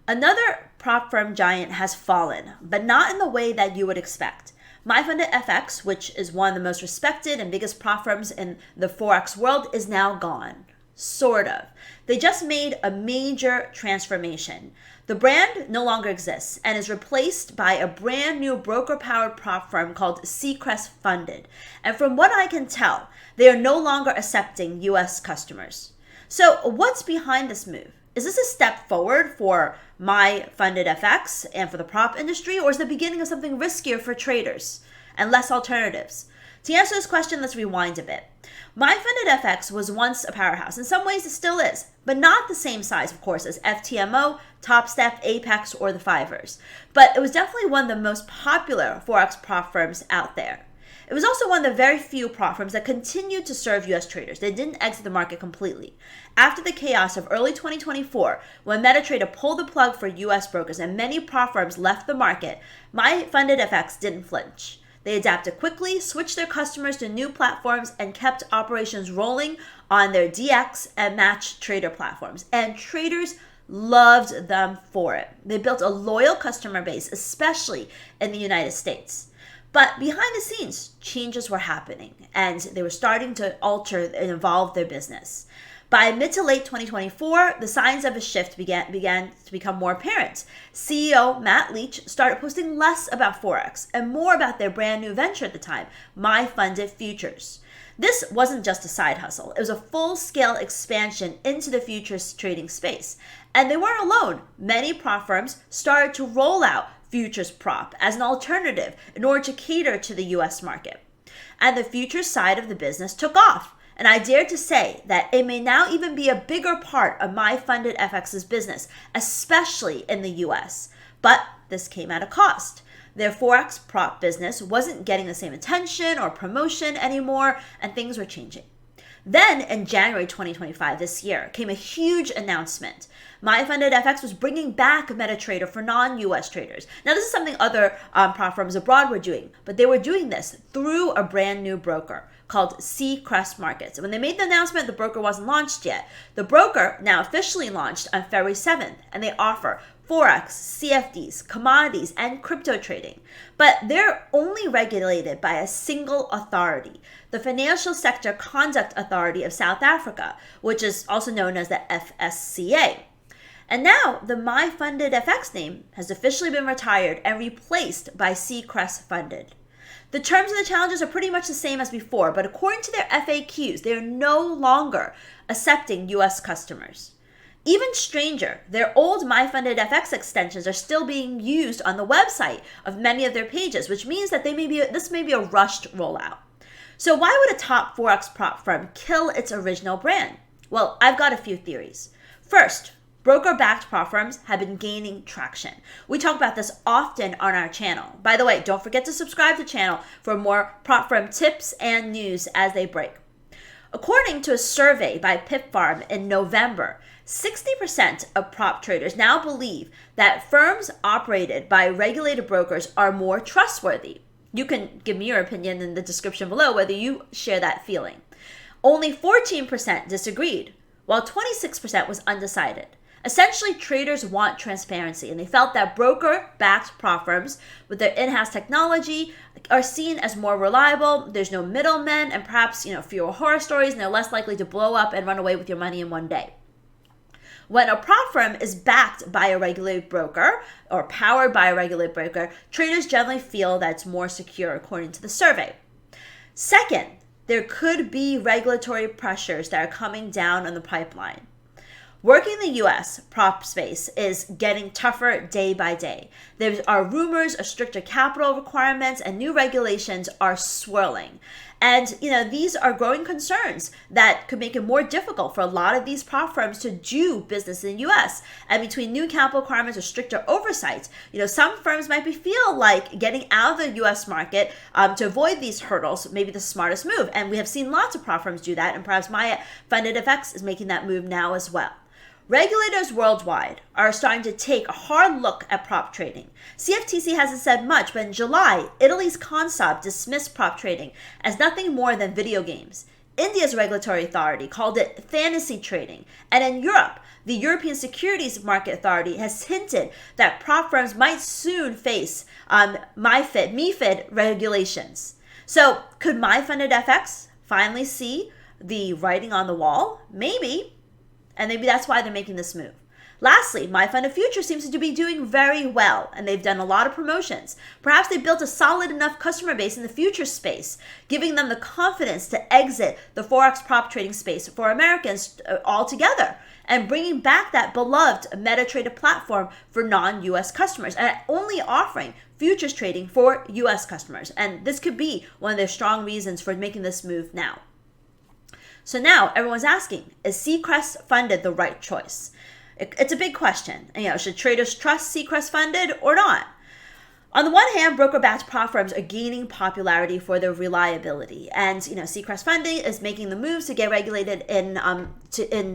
Another prop firm giant has fallen, but not in the way that you would expect. MyFundedFX, which is one of the most respected and biggest prop firms in the forex world, is now gone. Sort of. They just made a major transformation. The brand no longer exists and is replaced by a brand new broker-powered prop firm called Seacrest Funded. And from what I can tell, they are no longer accepting US customers. So what's behind this move? Is this a step forward for MyFundedFX and for the prop industry, or is the beginning of something riskier for traders and less alternatives? To answer this question, let's rewind a bit. MyFundedFX was once a powerhouse. In some ways, it still is, but not the same size, of course, as FTMO, TopStep, Apex, or the Fivers. But it was definitely one of the most popular forex prop firms out there. It was also one of the very few prop firms that continued to serve U.S. traders. They didn't exit the market completely. After the chaos of early 2024, when MetaTrader pulled the plug for U.S. brokers and many prop firms left the market, MyFundedFX didn't flinch. They adapted quickly, switched their customers to new platforms, and kept operations rolling on their DX and Match trader platforms. And traders loved them for it. They built a loyal customer base, especially in the United States. But behind the scenes, changes were happening, and they were starting to alter and evolve their business. By mid to late 2024, the signs of a shift began to become more apparent. CEO Matt Leach started posting less about Forex and more about their brand new venture at the time, MyFundedFutures. This wasn't just a side hustle. It was a full-scale expansion into the futures trading space. And they weren't alone. Many prop firms started to roll out futures prop as an alternative in order to cater to the US market. And the futures side of the business took off. And I dare to say that it may now even be a bigger part of MyFundedFX's business, especially in the US. But this came at a cost. Their Forex prop business wasn't getting the same attention or promotion anymore, and things were changing. Then, in January 2025, this year, came a huge announcement. MyFundedFX was bringing back MetaTrader for non-US traders. Now, this is something other prop firms abroad were doing, but they were doing this through a brand new broker called Seacrest Markets. And when they made the announcement, the broker wasn't launched yet. The broker now officially launched on February 7th, and they offer Forex, CFDs, commodities, and crypto trading. But they're only regulated by a single authority, the Financial Sector Conduct Authority of South Africa, which is also known as the FSCA. And now the MyFundedFX name has officially been retired and replaced by Seacrest Funded. The terms of the challenges are pretty much the same as before, but according to their FAQs, they are no longer accepting US customers. Even stranger, their old MyFundedFX extensions are still being used on the website of many of their pages, which means that this may be a rushed rollout. So why would a top Forex prop firm kill its original brand? Well, I've got a few theories. First, broker-backed prop firms have been gaining traction. We talk about this often on our channel. By the way, don't forget to subscribe to the channel for more prop firm tips and news as they break. According to a survey by Pip Farm in November, 60% of prop traders now believe that firms operated by regulated brokers are more trustworthy. You can give me your opinion in the description below whether you share that feeling. Only 14% disagreed, while 26% was undecided. Essentially, traders want transparency, and they felt that broker-backed prop firms with their in-house technology are seen as more reliable. There's no middlemen, and perhaps fewer horror stories, and they're less likely to blow up and run away with your money in one day. When a prop firm is backed by a regulated broker or powered by a regulated broker, traders generally feel that it's more secure, according to the survey. Second, there could be regulatory pressures that are coming down on the pipeline. Working in the U.S. prop space is getting tougher day by day. There are rumors of stricter capital requirements, and new regulations are swirling. And, these are growing concerns that could make it more difficult for a lot of these prop firms to do business in the U.S. And between new capital requirements or stricter oversight, some firms might feel like getting out of the U.S. market to avoid these hurdles may be the smartest move. And we have seen lots of prop firms do that, and perhaps MyFundedFX is making that move now as well. Regulators worldwide are starting to take a hard look at prop trading. CFTC hasn't said much, but in July, Italy's Consob dismissed prop trading as nothing more than video games. India's regulatory authority called it fantasy trading. And in Europe, the European Securities Market Authority has hinted that prop firms might soon face MyFid regulations. So could MyFundedFX finally see the writing on the wall? Maybe. And maybe that's why they're making this move. Lastly, MyFundedFutures seems to be doing very well, and they've done a lot of promotions. Perhaps they built a solid enough customer base in the futures space, giving them the confidence to exit the forex prop trading space for Americans altogether, and bringing back that beloved MetaTrader platform for non-US customers, and only offering futures trading for US customers. And this could be one of their strong reasons for making this move now. So now everyone's asking, is Seacrest Funded the right choice? It's a big question. Should traders trust Seacrest Funded or not? On the one hand, broker-backed prop firms are gaining popularity for their reliability, and Seacrest Funding is making the moves to get regulated in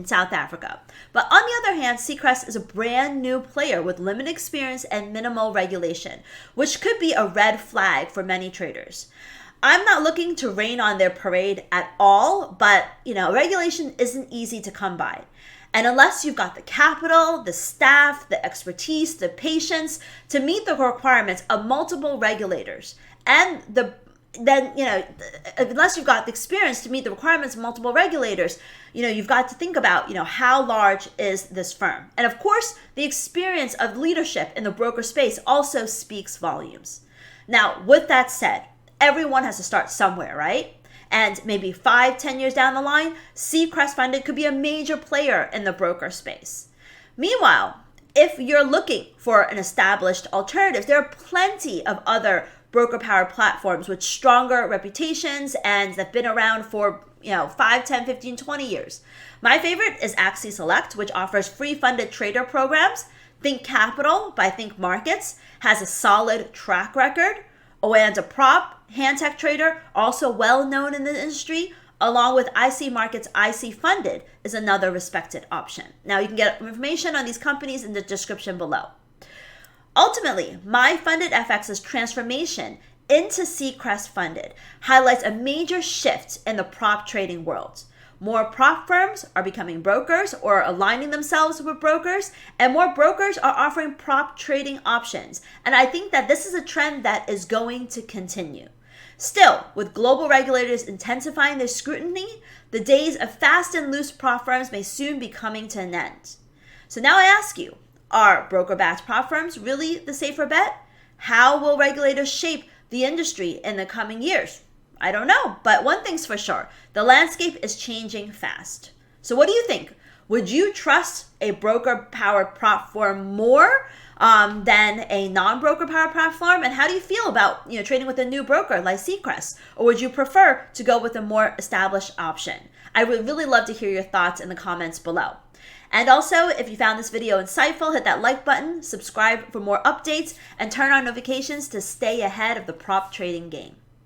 South Africa. But on the other hand, Seacrest is a brand new player with limited experience and minimal regulation, which could be a red flag for many traders. I'm not looking to rain on their parade at all, but regulation isn't easy to come by. And unless you've got the capital, the staff, the expertise, the patience to meet the requirements of multiple regulators, and unless you've got the experience to meet the requirements of multiple regulators, you've got to think about, how large is this firm? And of course, the experience of leadership in the broker space also speaks volumes. Now, with that said, everyone has to start somewhere, right? And maybe 5-10 years down the line, Seacrest Funded could be a major player in the broker space. Meanwhile, if you're looking for an established alternative, there are plenty of other broker-powered platforms with stronger reputations and that have been around for 5, 10, 15, 20 years. My favorite is Axie Select, which offers free funded trader programs. Think Capital by Think Markets has a solid track record. Oanda Prop, hand tech trader, also well known in the industry, along with IC Markets IC Funded is another respected option. Now you can get information on these companies in the description below. Ultimately, MyFundedFX's transformation into Seacrest Funded highlights a major shift in the prop trading world. More prop firms are becoming brokers or aligning themselves with brokers, and more brokers are offering prop trading options. And I think that this is a trend that is going to continue. Still, with global regulators intensifying their scrutiny, the days of fast and loose prop firms may soon be coming to an end. So now I ask you, are broker-backed prop firms really the safer bet? How will regulators shape the industry in the coming years? I don't know, but one thing's for sure, the landscape is changing fast. So what do you think? Would you trust a broker-powered platform more than a non-broker-powered platform? And how do you feel about trading with a new broker like Seacrest? Or would you prefer to go with a more established option? I would really love to hear your thoughts in the comments below. And also, if you found this video insightful, hit that like button, subscribe for more updates, and turn on notifications to stay ahead of the prop trading game.